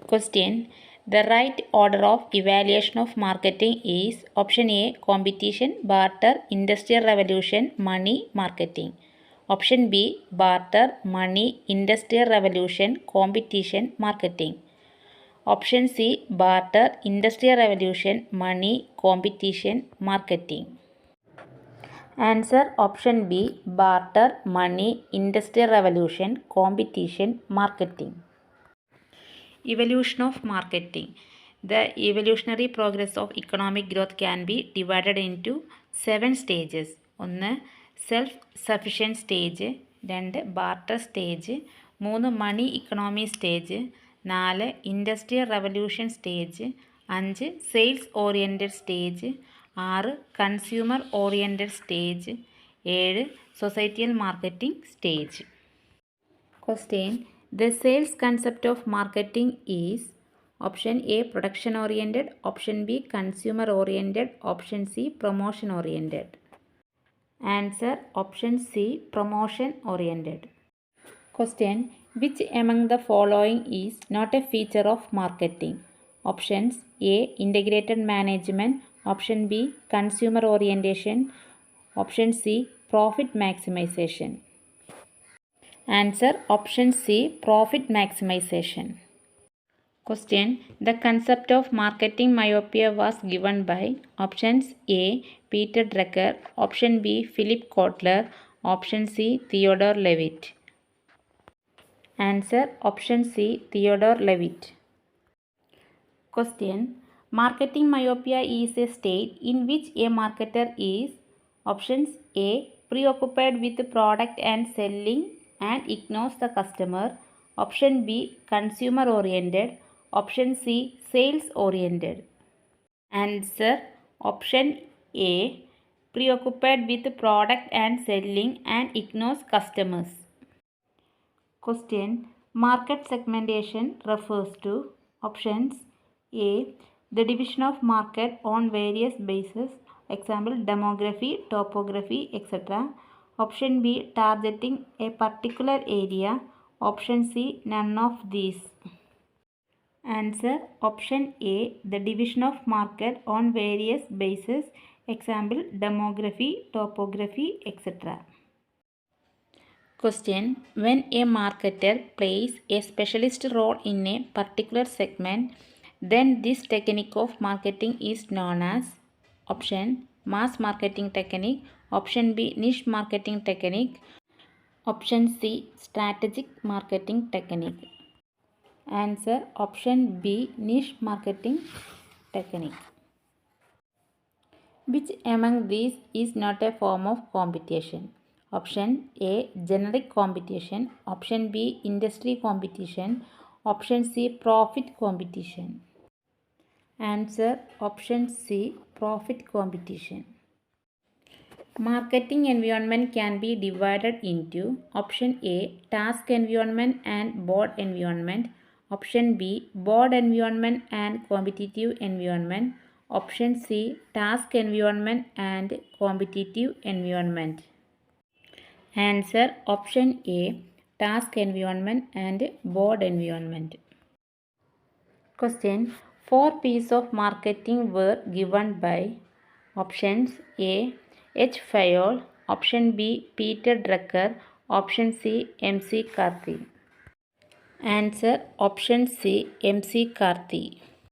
Question. The right order of evaluation of marketing is option A. Competition, barter, industrial revolution, money, marketing. Option B. Barter, money, industrial revolution, competition, marketing. Option C. Barter, industrial revolution, money, competition, marketing. Answer option B. Barter, money, industrial revolution, competition, marketing. Evolution of marketing. The evolutionary progress of economic growth can be divided into 7 stages. 1. Self-sufficient stage. 2. Barter stage. 3. Money economy stage. 4. Industrial revolution stage. 5. Sales oriented stage. 6. Consumer oriented stage. 7. Societal marketing stage. Question. The sales concept of marketing is option A. Production oriented, option B. Consumer oriented, option C. Promotion oriented. Answer option C. Promotion oriented. Question. Which among the following is not a feature of marketing? Options A. Integrated management, option B. Consumer orientation, option C. Profit maximization. Answer option C. Profit maximization. Question. The concept of marketing myopia was given by options A. Peter Drucker, option B. Philip Kotler, option C. Theodore Levitt. Answer option C. Theodore Levitt. Question. Marketing myopia is a state in which a marketer is options A. Preoccupied with product and selling and ignores the customer. Option B. Consumer oriented. Option C. Sales oriented. Answer option A. Preoccupied with product and selling and ignores customers. Question. Market segmentation refers to options A. The division of market on various bases, example demography, topography, etc. Option B. Targeting a particular area. Option C. None of these. Answer option A. The division of market on various bases, example demography, topography, etc. Question. When a marketer plays a specialist role in a particular segment, then this technique of marketing is known as option mass marketing technique, option B. Niche marketing technique, option C. Strategic marketing technique. Answer option B. Niche marketing technique. Which among these is not a form of competition? Option A. Generic competition, option B. Industry competition, option C. Profit competition. Answer option C. Profit competition. Marketing environment can be divided into option A. Task environment and board environment, option B. Board environment and competitive environment, option C. Task environment and competitive environment. Answer option A. Task environment and board environment. Question. 4 P's of marketing were given by options A. H. Fayol, option B. Peter Drucker, option C. M.C. Carthy. Answer option C. M.C. Carthy.